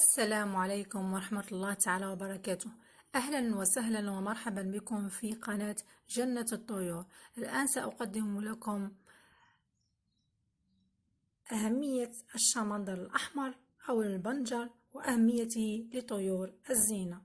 السلام عليكم ورحمة الله تعالى وبركاته. أهلا وسهلا ومرحبا بكم في قناة جنة الطيور. الآن سأقدم لكم أهمية الشمندر الأحمر أو البنجر وأهميته لطيور الزينة.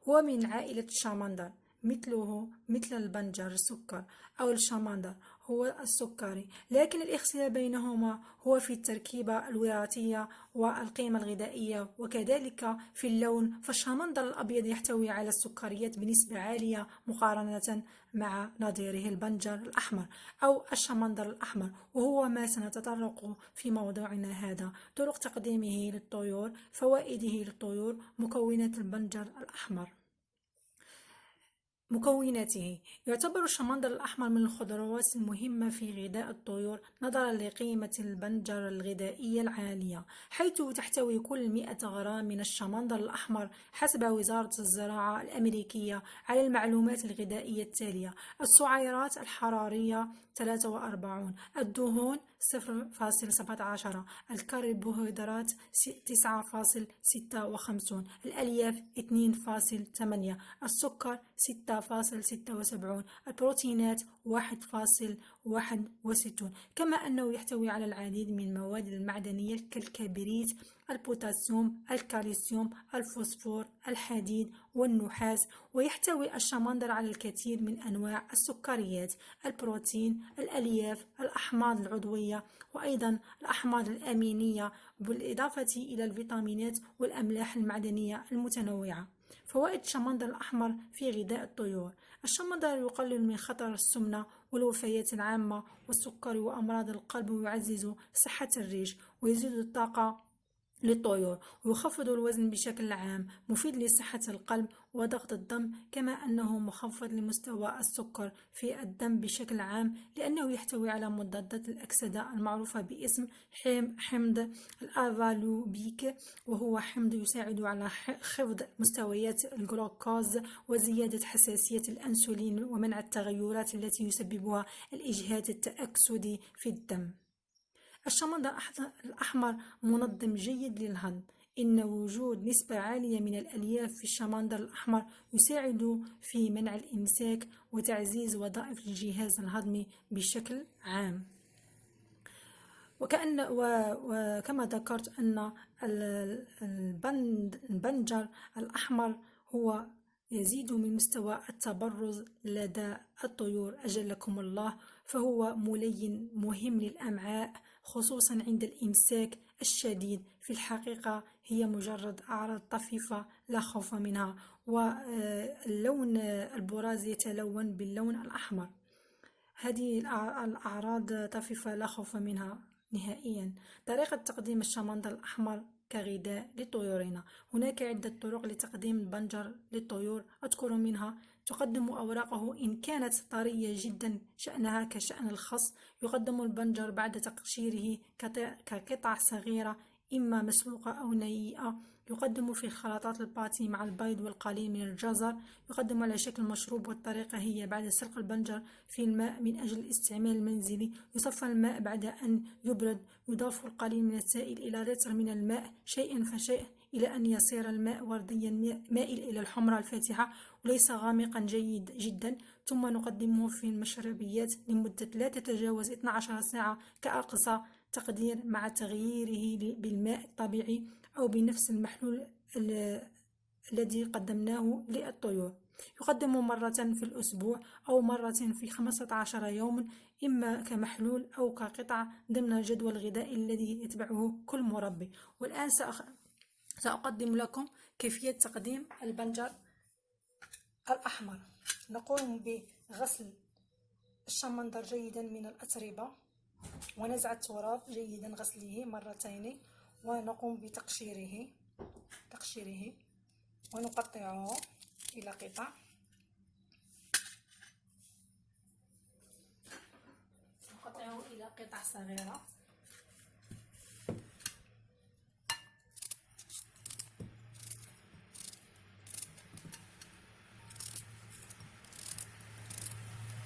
هو من عائلة الشمندر، مثله مثل البنجر السكر أو الشمندر هو السكري، لكن الاختلاف بينهما هو في التركيبة الوراثية والقيمة الغذائية وكذلك في اللون. فالشمندر الأبيض يحتوي على السكريات بنسبة عالية مقارنة مع نظيره البنجر الأحمر أو الشمندر الأحمر، وهو ما سنتطرق في موضوعنا هذا. طرق تقديمه للطيور، فوائده للطيور، مكونات البنجر الأحمر. مكوناته: يعتبر الشمندر الأحمر من الخضروات المهمة في غذاء الطيور نظرا لقيمة البنجر الغذائية العالية، حيث تحتوي كل 100 غرام من الشمندر الأحمر حسب وزارة الزراعة الأمريكية على المعلومات الغذائية التالية: السعرات الحرارية 43، الدهون 0.17، الكربوهيدرات 9.56، الألياف 2.8، السكر 6.76، البروتينات 1.61، كما أنه يحتوي على العديد من المواد المعدنية كالكبريت، البوتاسيوم، الكالسيوم، الفوسفور، الحديد والنحاس. ويحتوي الشمندر على الكثير من أنواع السكريات، البروتين، الألياف، الأحماض العضوية، وأيضا الأحماض الأمينية، بالإضافة إلى الفيتامينات والأملاح المعدنية المتنوعة. فوائد الشمندر الأحمر في غذاء الطيور: الشمندر يقلل من خطر السمنة والوفيات العامة والسكر وأمراض القلب، ويعزز صحة الريش، ويزيد الطاقة للطيور، ويخفض الوزن بشكل عام، مفيد لصحة القلب وضغط الدم، كما أنه مخفض لمستوى السكر في الدم بشكل عام، لأنه يحتوي على مضادات الأكسدة المعروفة باسم حمض الأفالوبيك، وهو حمض يساعد على خفض مستويات الجلوكوز وزيادة حساسية الأنسولين ومنع التغيرات التي يسببها الإجهاد التأكسدي في الدم. الشمندر الأحمر منظم جيد للهضم. إن وجود نسبة عالية من الألياف في الشمندر الأحمر يساعد في منع الإمساك وتعزيز وظائف الجهاز الهضمي بشكل عام. وكما ذكرت أن البنجر الأحمر هو يزيد من مستوى التبرز لدى الطيور أجلكم الله، فهو ملين مهم للأمعاء خصوصا عند الإمساك الشديد. في الحقيقة هي مجرد أعراض طفيفة لا خوف منها، واللون البراز يتلون باللون الأحمر. هذه الأعراض طفيفة لا خوف منها نهائيا. طريقة تقديم الشمندر الأحمر كغذاء لطيورنا: هناك عدة طرق لتقديم البنجر للطيور، أذكر منها: تقدم أوراقه إن كانت طرية جدا شأنها كشأن الخس. يقدم البنجر بعد تقشيره كقطع صغيرة إما مسلوقة أو نيئة. يقدم في خلطات الباتي مع البيض والقليل من الجزر. يقدم على شكل مشروب، والطريقة هي بعد سلق البنجر في الماء من أجل الاستعمال المنزلي. يصفى الماء بعد أن يبرد، يضاف القليل من السائل إلى لتر من الماء شيئا فشيء إلى أن يصير الماء ورديا مائل إلى الحمرة الفاتحة وليس غامقا جيد جدا. ثم نقدمه في المشربيات لمدة لا تتجاوز 12 ساعة كأقصى تقدير، مع تغييره بالماء الطبيعي أو بنفس المحلول الذي قدمناه للطيور. يقدم مرة في الأسبوع أو مرة في 15 يوما، إما كمحلول أو كقطع ضمن الجدول الغذائي الذي يتبعه كل مربي. والآن سأقدم لكم كيفية تقديم البنجر الأحمر. نقوم بغسل الشمندر جيدا من الأتربة ونزع التراب جيدا، غسله مرتين، ونقوم بتقشيره ونقطعه إلى قطع. صغيرة.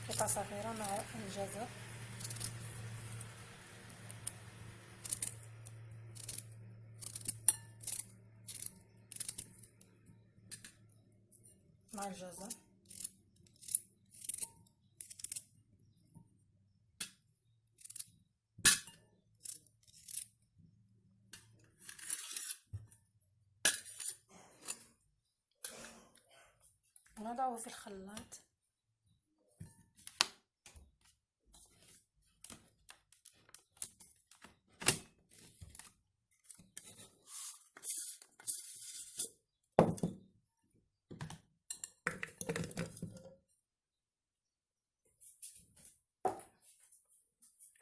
قطع صغيرة مع الجزر. مع الجزر. ونضعه في الخلاط.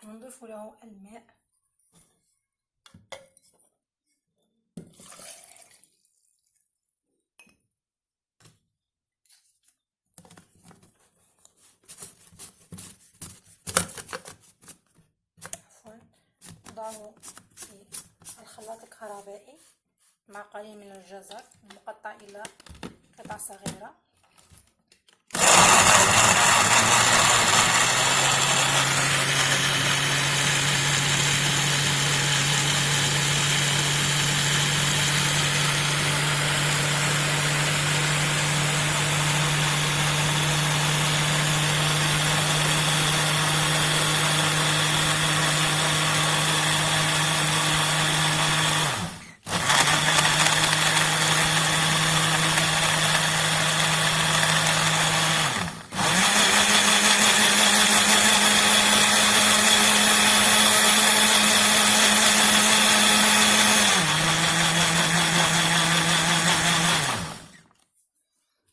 ونضيف له الماء. نضعه في الخلاط الكهربائي مع قليل من الجزر المقطع إلى قطع صغيرة.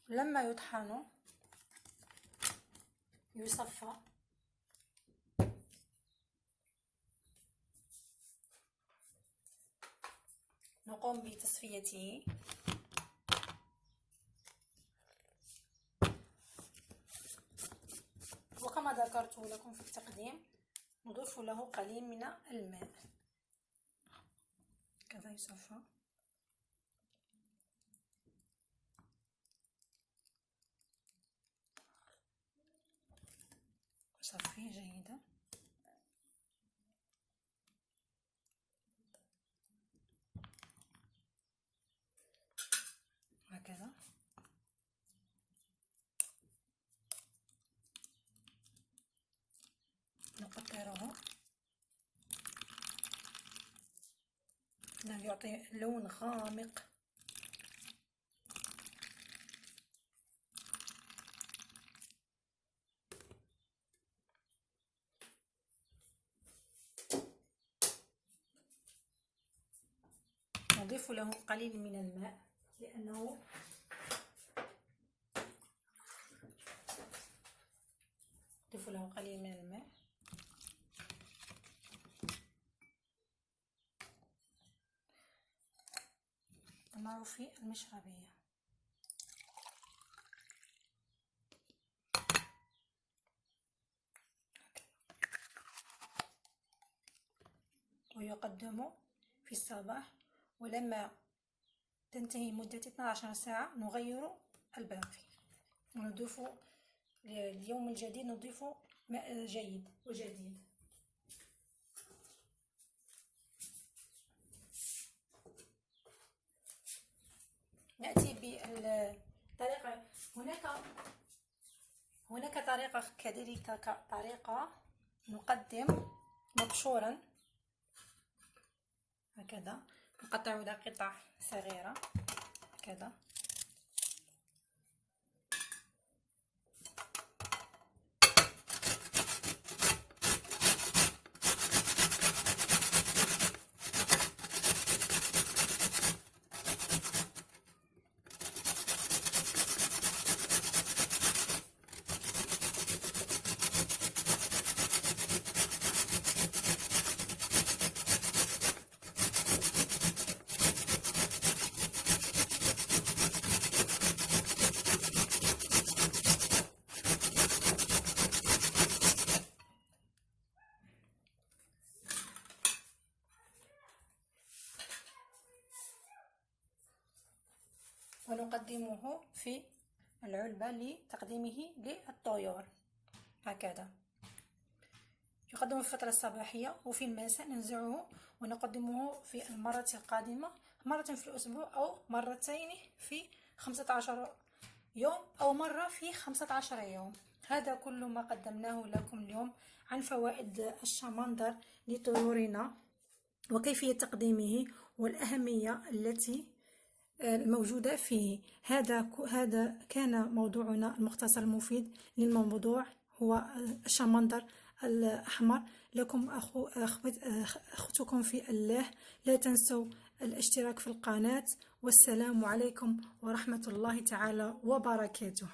لما يطحن يصفى. نقوم بتصفيته. وكما ذكرت لكم في التقديم نضيف له قليل من الماء. كذا يصفى. صفيه جيدا. هكذا. نقطره. يعطي لون غامق. نضيف له قليل من الماء لأنه نضيف له قليل من الماء. نضعه في المشربية. ويقدم في الصباح، ولما تنتهي مدة 12 ساعة نغير الباقي ونضيف اليوم الجديد نضيف ماء جيد وجديد. نأتي بالطريقة. هناك طريقة كذلك طريقة نقدم مبشورا هكذا، نقطعه إلى قطع صغيرة هكذا. ونقدمه في العلبة لتقديمه للطيور هكذا. يقدم في الفترة الصباحية وفي المساء ننزعه ونقدمه في المرة القادمة مرة في الأسبوع أو مرتين في 15 يوم أو مرة في 15 يوم. هذا كل ما قدمناه لكم اليوم عن فوائد الشمندر لطيورنا وكيفية تقديمه والأهمية التي الموجودة فيه. هذا كان موضوعنا المختصر المفيد للموضوع، هو الشمندر الأحمر. لكم أختكم في الله. لا تنسوا الاشتراك في القناة، والسلام عليكم ورحمة الله تعالى وبركاته.